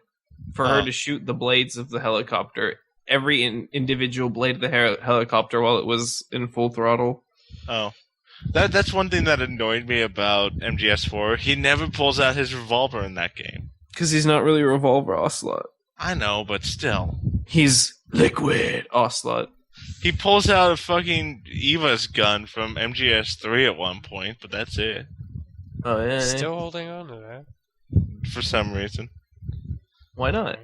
for her Oh. to shoot the blades of the helicopter. Every individual blade of the helicopter while it was in full throttle. Oh. That's one thing that annoyed me about MGS4. He never pulls out his revolver in that game. Because he's not really Revolver Ocelot. I know, but still. He's Liquid Ocelot. He pulls out a fucking Eva's gun from MGS3 at one point, but that's it. Oh, yeah. Still holding on to that. For some reason. Why not?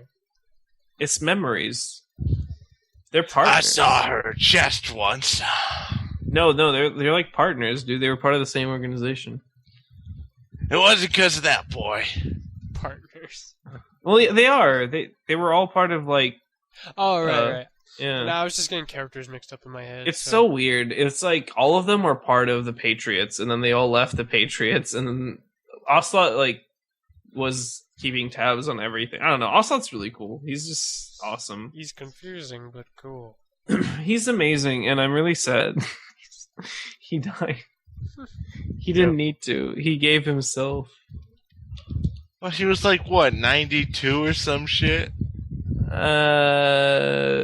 It's memories. They're partners. I saw her chest once. No, they're like partners, dude. They were part of the same organization. It wasn't because of that boy. Partners. Well, yeah, they are. They were all part of like. Oh, right. Yeah. No, I was just getting characters mixed up in my head. It's so weird. It's like all of them were part of the Patriots, and then they all left the Patriots, and then Ocelot like was keeping tabs on everything. I don't know. Ocelot's really cool. He's just awesome. He's confusing but cool. He's amazing, and I'm really sad. He died. He didn't need to. He gave himself. Well, he was like, what, 92 or some shit?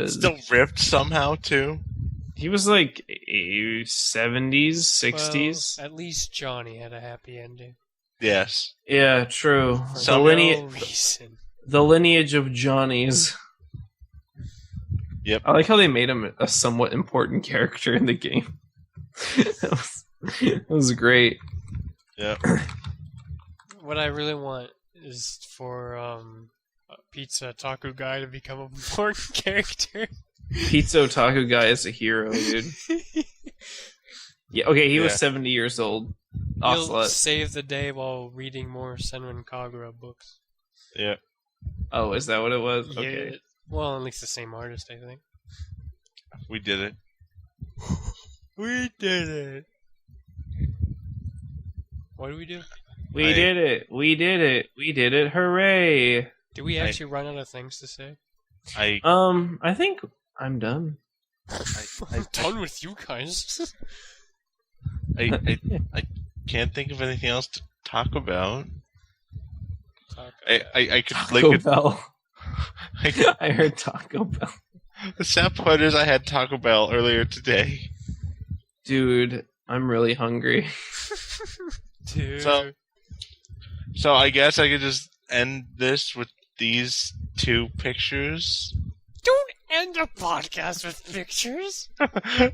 Still ripped somehow, too? He was like 70s, 60s. Well, at least Johnny had a happy ending. Yes. Yeah, true. For So no reason. The lineage of Johnnies. Yep. I like how they made him a somewhat important character in the game. That was great. Yep. What I really want is for Pizza Taco Guy to become an important character. Pizza Otaku Guy is a hero, dude. Yeah, okay, he was 70 years old. He'll Ocelot. save the day while reading more Senran Kagura books. Yeah. Oh, is that what it was? Yeah, Okay. well, at least the same artist, I think. We did it. We did it. What did we do? We did it. We did it. We did it. Hooray. Did we actually run out of things to say? I think I'm done. I'm done with you guys. I can't think of anything else to talk about. I could Taco lick it. Bell. I heard Taco Bell. The sad part is I had Taco Bell earlier today. Dude, I'm really hungry. Dude. So I guess I could just end this with these two pictures. Don't end a podcast with pictures.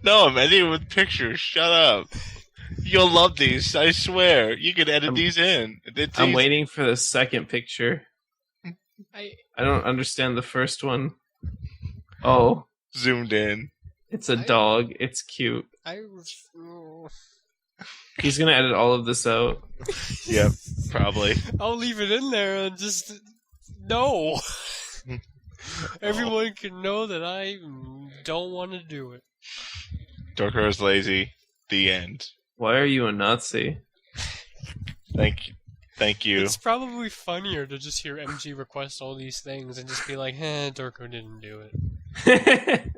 No, I'm ending it with pictures. Shut up. You'll love these, I swear. You can edit these in. I'm waiting for the second picture. I don't understand the first one. Oh, Zoomed in. it's a dog. It's cute. oh. He's gonna edit all of this out. Yep, probably. I'll leave it in there and just no. Everyone can know that I don't want to do it. Dorker is lazy. The end. Why are you a Nazi? Thank you. It's probably funnier to just hear MG request all these things and just be like, Dorko didn't do it.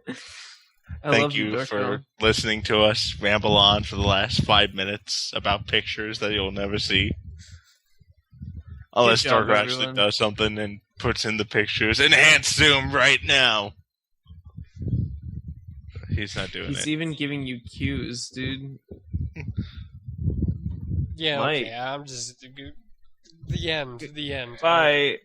Thank you for listening to us ramble on for the last 5 minutes about pictures that you'll never see. Unless job, Dorker actually everyone. does something and puts in the pictures. Enhance zoom right now! He's not doing He's it. even giving you cues, dude. Yeah, Mike. okay, I'm just... The end. Bye.